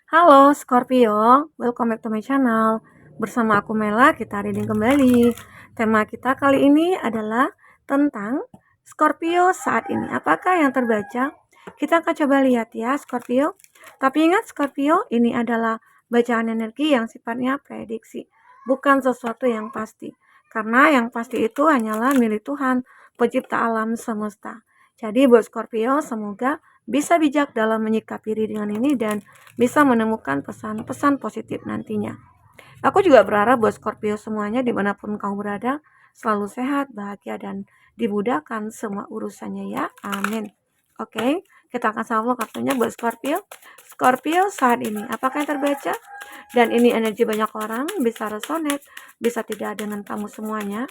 Halo Scorpio, welcome back to my channel. Bersama aku Mela, kita reading kembali. Tema kita kali ini adalah tentang Scorpio saat ini. Apakah yang terbaca? Kita akan coba lihat ya Scorpio. Tapi ingat Scorpio, ini adalah bacaan energi yang sifatnya prediksi, bukan sesuatu yang pasti. Karena yang pasti itu hanyalah milik Tuhan, pencipta alam semesta. Jadi buat Scorpio, semoga bisa bijak dalam menyikapi readingan ini dan bisa menemukan pesan-pesan positif nantinya. Aku juga berharap buat Scorpio semuanya dimanapun kamu berada, selalu sehat, bahagia, dan dimudahkan semua urusannya ya. Amin. Oke, kita akan sama kartunya buat Scorpio. Scorpio saat ini, apakah yang terbaca? Dan ini energi banyak orang, bisa resonate, bisa tidak dengan kamu semuanya,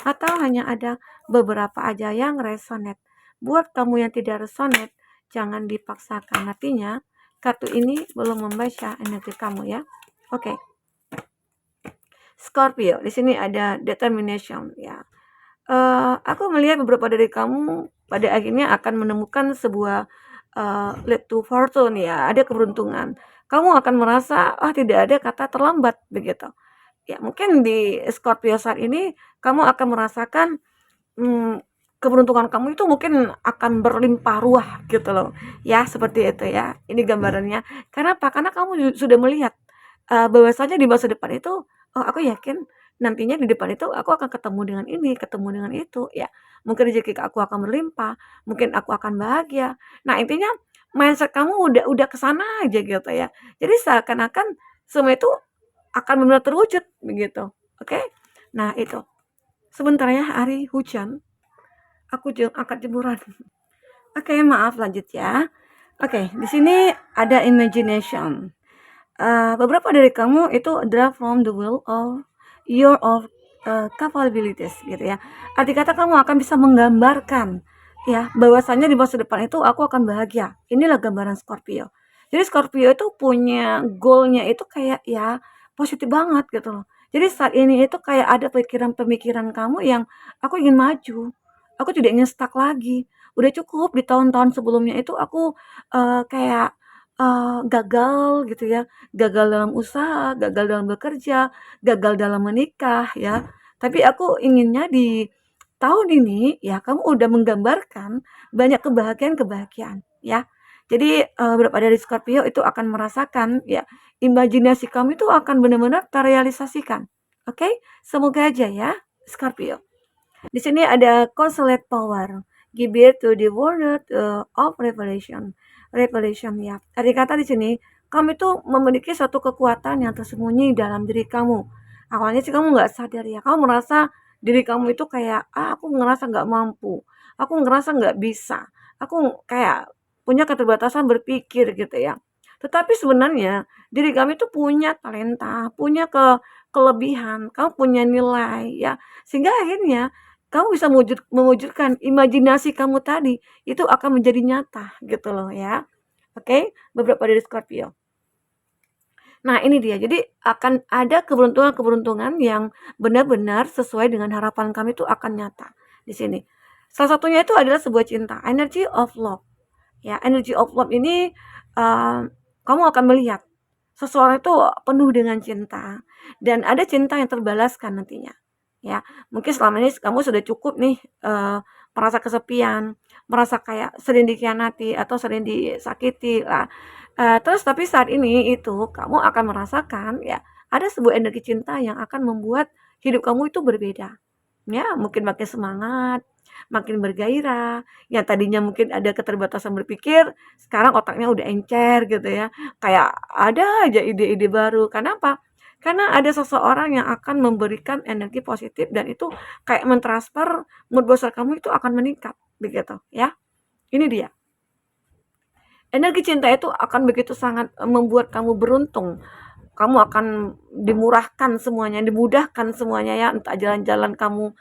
atau hanya ada beberapa aja yang resonate. Buat kamu yang tidak resonate, jangan dipaksakan. Artinya, kartu ini belum membaca energi kamu ya. Oke. Scorpio, di sini ada determination ya. Aku melihat beberapa dari kamu pada akhirnya akan menemukan sebuah lead to fortune ya, ada keberuntungan. Kamu akan merasa tidak ada kata terlambat begitu. Ya, mungkin di Scorpio saat ini kamu akan merasakan keberuntungan kamu itu mungkin akan berlimpah ruah gitu loh. Ya, seperti itu ya. Ini gambarannya. Karena apa? Karena kamu sudah melihat bahwasanya di masa depan itu, oh aku yakin nantinya di depan itu aku akan ketemu dengan ini, ketemu dengan itu, ya. Mungkin rezeki aku akan berlimpah, mungkin aku akan bahagia. Nah, intinya mindset kamu udah ke sana aja gitu ya. Jadi seakan-akan semua itu akan benar terwujud begitu. Oke? Nah, itu. Sebentar ya, hari hujan. Aku angkat jemuran. Oke, maaf lanjut ya. Oke, di sini ada imagination. Beberapa dari kamu itu adalah from the world of your of capabilities gitu ya. Arti kata kamu akan bisa menggambarkan ya bahwasanya di masa depan itu aku akan bahagia. Inilah gambaran Scorpio. Jadi Scorpio itu punya goalnya itu kayak ya positif banget gitu loh. Jadi saat ini itu kayak ada pemikiran-pemikiran kamu yang aku ingin maju. Aku tidak ingin stuck lagi. Udah cukup di tahun-tahun sebelumnya itu aku kayak gagal gitu ya, gagal dalam usaha, gagal dalam bekerja, gagal dalam menikah ya. Tapi aku inginnya di tahun ini ya kamu udah menggambarkan banyak kebahagiaan-kebahagiaan ya. Jadi beberapa dari Scorpio itu akan merasakan ya imajinasi kamu itu akan benar-benar terrealisasikan. Oke, semoga aja ya Scorpio. Di sini ada constellate power, give birth to the word of revelation. Revelation ya. Arti kata di sini, kamu itu memiliki suatu kekuatan yang tersembunyi dalam diri kamu. Awalnya sih kamu nggak sadar ya, kamu merasa diri kamu itu kayak, aku ngerasa nggak mampu, aku ngerasa nggak bisa, aku kayak punya keterbatasan berpikir gitu ya. Tetapi sebenarnya diri kamu itu punya talenta, punya kelebihan, kamu punya nilai ya. Sehingga akhirnya kamu bisa mewujudkan imajinasi kamu tadi, itu akan menjadi nyata gitu loh ya. Oke, beberapa dari Scorpio. Nah ini dia, jadi akan ada keberuntungan-keberuntungan yang benar-benar sesuai dengan harapan kami itu akan nyata di sini. Salah satunya itu adalah sebuah cinta, energy of love. Ya, energy of love ini kamu akan melihat seseorang itu penuh dengan cinta dan ada cinta yang terbalaskan nantinya. Ya, mungkin selama ini kamu sudah cukup nih merasa kesepian, merasa kayak sering dikhianati atau sering disakiti lah. Terus tapi saat ini itu kamu akan merasakan ya ada sebuah energi cinta yang akan membuat hidup kamu itu berbeda. Ya, mungkin makin semangat, makin bergairah. Yang tadinya mungkin ada keterbatasan berpikir, sekarang otaknya udah encer gitu ya. Kayak ada aja ide-ide baru. Kenapa? Karena ada seseorang yang akan memberikan energi positif dan itu kayak mentransfer mood booster kamu itu akan meningkat begitu ya. Ini dia. Energi cinta itu akan begitu sangat membuat kamu beruntung. Kamu akan dimurahkan semuanya, dimudahkan semuanya ya, entah jalan-jalan kamu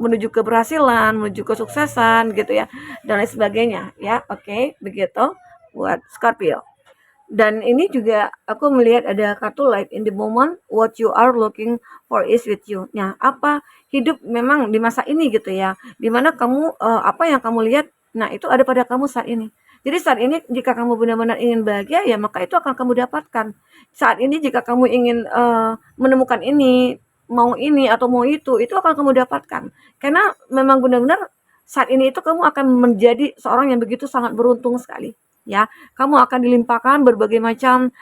menuju keberhasilan, menuju kesuksesan gitu ya, dan lain sebagainya ya. Oke, begitu buat Scorpio. Dan ini juga aku melihat ada kartu life in the moment, what you are looking for is with you. Nah, apa hidup memang di masa ini gitu ya, dimana kamu apa yang kamu lihat, nah itu ada pada kamu saat ini. Jadi saat ini jika kamu benar-benar ingin bahagia, ya maka itu akan kamu dapatkan. Saat ini jika kamu ingin menemukan ini atau mau itu akan kamu dapatkan. Karena memang benar-benar saat ini itu kamu akan menjadi seorang yang begitu sangat beruntung sekali. Ya, kamu akan dilimpahkan berbagai macam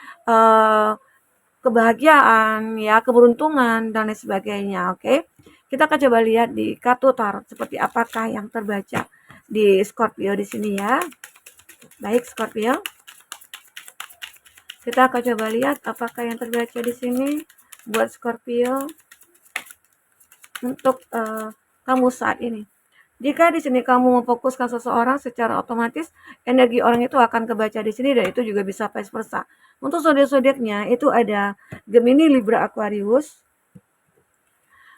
kebahagiaan, ya, keberuntungan dan lain sebagainya. Oke, kita akan coba lihat di kartu tarot seperti apakah yang terbaca di Scorpio di sini ya. Baik Scorpio, kita akan coba lihat apakah yang terbaca di sini buat Scorpio untuk kamu saat ini. Jika di sini kamu memfokuskan seseorang, secara otomatis energi orang itu akan kebaca di sini dan itu juga bisa vice versa. Untuk zodiak-zodiaknya itu ada Gemini, Libra, Aquarius.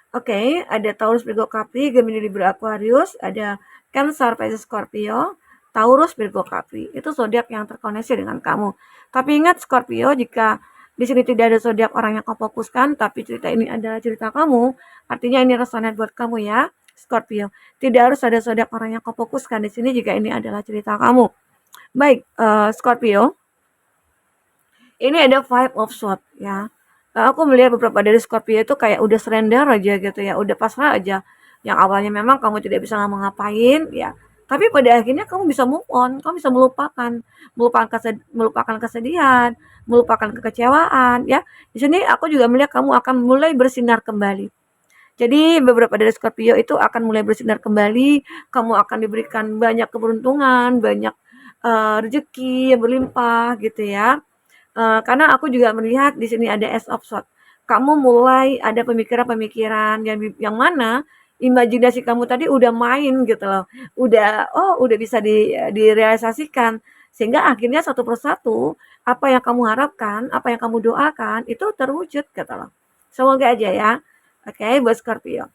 Oke, ada Taurus, Virgo, Capri, Gemini, Libra, Aquarius, ada Cancer, Pisces, Scorpio, Taurus, Virgo, Capri. Itu zodiak yang terkoneksi dengan kamu. Tapi ingat Scorpio, jika di sini tidak ada zodiak orang yang kamu fokuskan, tapi cerita ini adalah cerita kamu, artinya ini resonate buat kamu ya, Scorpio. Tidak harus ada zodiak orang yang kamu fokuskan di sini jika ini adalah cerita kamu. Baik, Scorpio. Ini ada Five of Swords ya. Aku melihat beberapa dari Scorpio itu kayak udah surrender aja gitu ya, udah pasrah aja. Yang awalnya memang kamu tidak bisa ngapa-ngapain ya, tapi pada akhirnya kamu bisa move on, kamu bisa melupakan kesedihan, melupakan kekecewaan ya. Di sini aku juga melihat kamu akan mulai bersinar kembali. Jadi beberapa dari Scorpio itu akan mulai bersinar kembali, kamu akan diberikan banyak keberuntungan, banyak rezeki yang berlimpah gitu ya. Karena aku juga melihat di sini ada Ace of Swords. Kamu mulai ada pemikiran-pemikiran yang mana imajinasi kamu tadi udah main gitu loh. Udah bisa direalisasikan sehingga akhirnya satu persatu apa yang kamu harapkan, apa yang kamu doakan itu terwujud gitu loh. Semoga aja ya. Oke, buat Scorpio.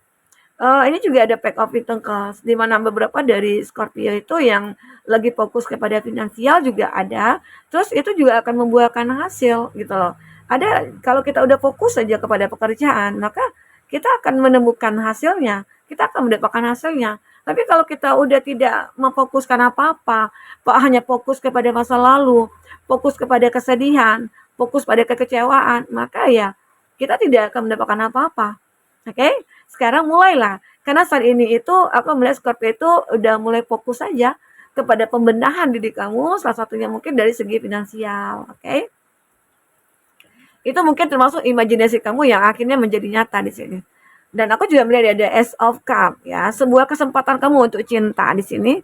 Ini juga ada Pack of Pentacles, di mana beberapa dari Scorpio itu yang lagi fokus kepada finansial juga ada, terus itu juga akan membuahkan hasil gitu loh. Ada kalau kita udah fokus saja kepada pekerjaan, maka kita akan menemukan hasilnya, kita akan mendapatkan hasilnya. Tapi kalau kita udah tidak memfokuskan apa-apa, hanya fokus kepada masa lalu, fokus kepada kesedihan, fokus pada kekecewaan, maka ya kita tidak akan mendapatkan apa-apa. Oke, sekarang mulailah. Karena saat ini itu aku melihat Scorpio itu udah mulai fokus saja kepada pembenahan diri kamu, salah satunya mungkin dari segi finansial. Oke. Itu mungkin termasuk imajinasi kamu yang akhirnya menjadi nyata di sini. Dan aku juga melihat ada Ace of Cup ya, sebuah kesempatan kamu untuk cinta di sini.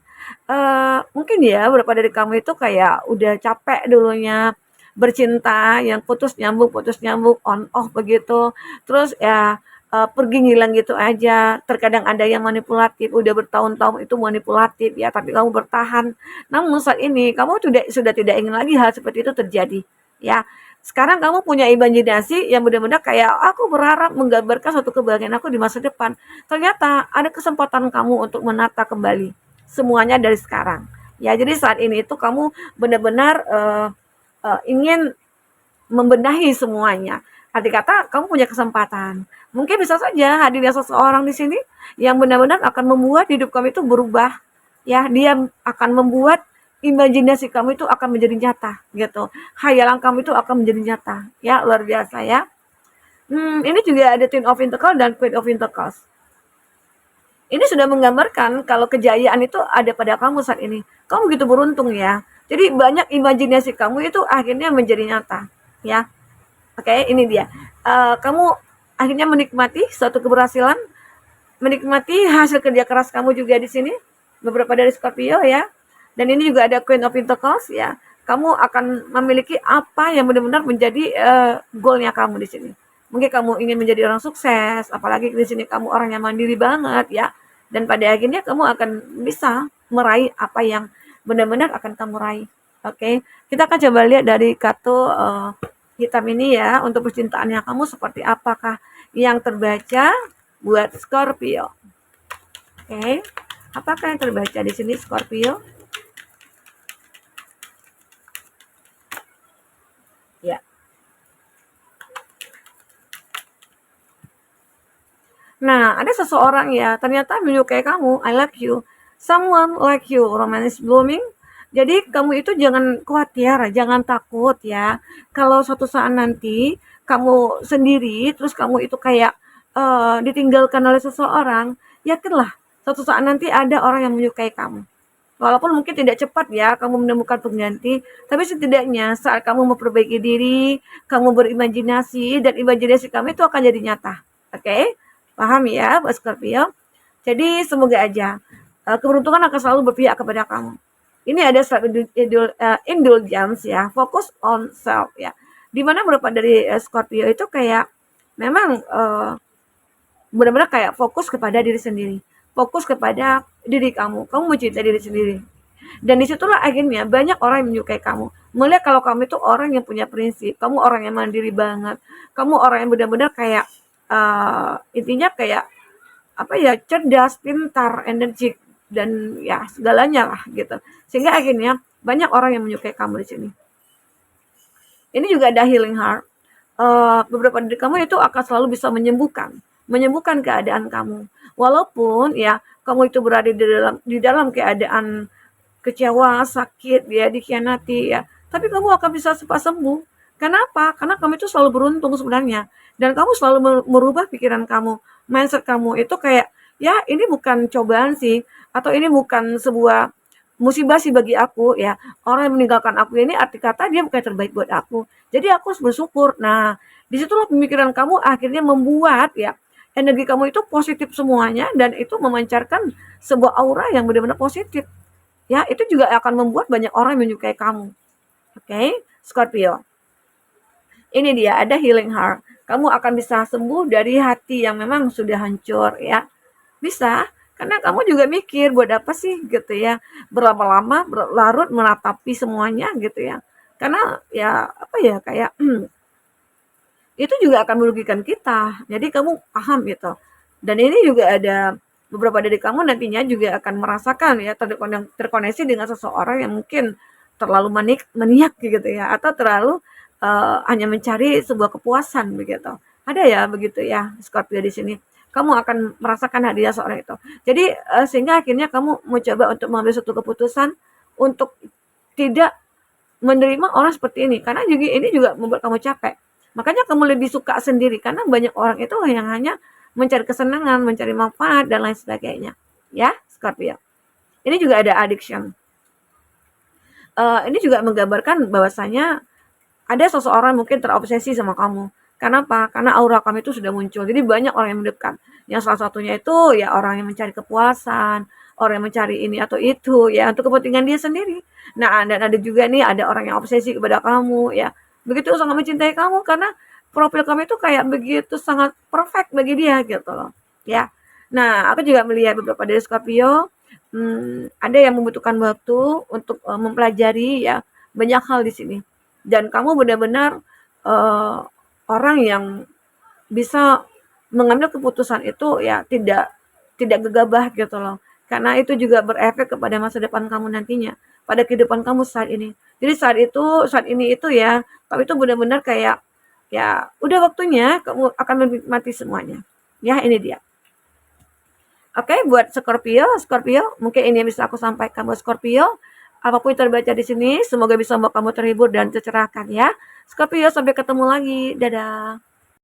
Mungkin ya beberapa dari kamu itu kayak udah capek dulunya bercinta, yang putus nyambung, on off begitu. Terus ya pergi ngilang gitu aja. Terkadang ada yang manipulatif, udah bertahun-tahun itu manipulatif ya, tapi kamu bertahan. Namun saat ini kamu sudah tidak ingin lagi hal seperti itu terjadi ya. Sekarang kamu punya imajinasi yang benar-benar kayak aku berharap menggambarkan suatu kebahagiaan aku di masa depan. Ternyata ada kesempatan kamu untuk menata kembali semuanya dari sekarang. Ya, jadi saat ini itu kamu benar-benar ingin membenahi semuanya. Arti kata kamu punya kesempatan. Mungkin bisa saja hadirnya seseorang di sini yang benar-benar akan membuat hidup kamu itu berubah. Ya, dia akan membuat imajinasi kamu itu akan menjadi nyata gitu. Hayalan kamu itu akan menjadi nyata. Ya, luar biasa ya. Ini juga ada Ten of Pentacles dan Queen of Pentacles. Ini sudah menggambarkan kalau kejayaan itu ada pada kamu saat ini. Kamu begitu beruntung ya. Jadi banyak imajinasi kamu itu akhirnya menjadi nyata. Ya, oke, ini dia. Kamu akhirnya menikmati suatu keberhasilan, menikmati hasil kerja keras kamu juga di sini. Beberapa dari Scorpio ya. Dan ini juga ada Queen of Pentacles ya. Kamu akan memiliki apa yang benar-benar menjadi goalnya kamu di sini. Mungkin kamu ingin menjadi orang sukses, apalagi di sini kamu orang yang mandiri banget ya. Dan pada akhirnya kamu akan bisa meraih apa yang benar-benar akan kamu raih. Oke, kita akan coba lihat dari kartu hitam ini ya, untuk percintaannya kamu seperti apakah yang terbaca buat Scorpio. Oke, apakah yang terbaca di sini Scorpio? Ya. Nah, ada seseorang ya, ternyata menyukai kamu, I love you, someone like you, romance blooming, Jadi kamu itu jangan khawatir, jangan takut ya. Kalau suatu saat nanti kamu sendiri, terus kamu itu kayak ditinggalkan oleh seseorang, yakinlah suatu saat nanti ada orang yang menyukai kamu. Walaupun mungkin tidak cepat ya kamu menemukan pengganti, tapi setidaknya saat kamu memperbaiki diri, kamu berimajinasi dan imajinasi kamu itu akan jadi nyata. Oke? Paham ya, Mbak Scorpio? Jadi semoga aja keberuntungan akan selalu berpihak kepada kamu. Ini ada self indulgence ya, fokus on self ya. Dimana beberapa dari Scorpio itu kayak memang benar-benar kayak fokus kepada diri sendiri, fokus kepada diri kamu mencintai diri sendiri. Dan disitulah akhirnya banyak orang yang menyukai kamu. Melihat kalau kamu itu orang yang punya prinsip, kamu orang yang mandiri banget, kamu orang yang benar-benar kayak intinya kayak apa ya, cerdas, pintar, energik dan ya segalanya lah gitu. Sehingga akhirnya banyak orang yang menyukai kamu di sini. Ini juga ada healing heart. Beberapa dari kamu itu akan selalu bisa menyembuhkan keadaan kamu. Walaupun ya kamu itu berada di dalam keadaan kecewa, sakit, ya dikhianati ya, tapi kamu akan bisa cepat sembuh. Kenapa? Karena kamu itu selalu beruntung sebenarnya, dan kamu selalu merubah pikiran kamu, mindset kamu itu kayak, ya ini bukan cobaan sih, atau ini bukan sebuah musibah sih bagi aku ya. Orang yang meninggalkan aku ini arti kata dia bukan yang terbaik buat aku. Jadi aku harus bersyukur. Nah, disitulah pemikiran kamu akhirnya membuat ya energi kamu itu positif semuanya dan itu memancarkan sebuah aura yang benar-benar positif. Ya, itu juga akan membuat banyak orang menyukai kamu. Oke, Scorpio. Ini dia ada healing heart. Kamu akan bisa sembuh dari hati yang memang sudah hancur ya. Bisa, karena kamu juga mikir buat apa sih gitu ya. Berlama-lama berlarut meratapi semuanya gitu ya. Karena ya apa ya kayak itu juga akan merugikan kita. Jadi kamu paham gitu. Dan ini juga ada beberapa dari kamu nantinya juga akan merasakan ya terkoneksi dengan seseorang yang mungkin terlalu maniak gitu ya atau terlalu hanya mencari sebuah kepuasan begitu. Ada ya begitu ya Scorpio di sini. Kamu akan merasakan hadiah seorang itu. Jadi sehingga akhirnya kamu mencoba untuk mengambil suatu keputusan untuk tidak menerima orang seperti ini karena juga ini juga membuat kamu capek. Makanya kamu lebih suka sendiri karena banyak orang itu yang hanya mencari kesenangan, mencari manfaat dan lain sebagainya. Ya, Scorpio. Ini juga ada addiction. Ini juga menggambarkan bahwasanya ada seseorang mungkin terobsesi sama kamu. Kenapa? Karena aura kamu itu sudah muncul. Jadi banyak orang yang mendekat. Yang salah satunya itu ya orang yang mencari kepuasan, orang yang mencari ini atau itu ya untuk kepentingan dia sendiri. Nah, dan ada juga nih ada orang yang obsesi kepada kamu ya. Begitu sangat mencintai kamu karena profil kamu itu kayak begitu sangat perfect bagi dia gitu loh. Ya. Nah, aku juga melihat beberapa dari Scorpio ada yang membutuhkan waktu untuk mempelajari ya banyak hal di sini. Dan kamu benar-benar orang yang bisa mengambil keputusan itu ya tidak gegabah gitu loh. Karena itu juga berefek kepada masa depan kamu nantinya, pada kehidupan kamu saat ini. Jadi saat ini itu ya, kamu itu benar-benar kayak ya udah waktunya kamu akan menikmati semuanya. Ya, ini dia. Oke, buat Scorpio, mungkin ini yang bisa aku sampaikan buat Scorpio. Apapun yang terbaca di sini, semoga bisa membuat kamu terhibur dan tercerahkan ya. Scorpio, sampai ketemu lagi. Dadah.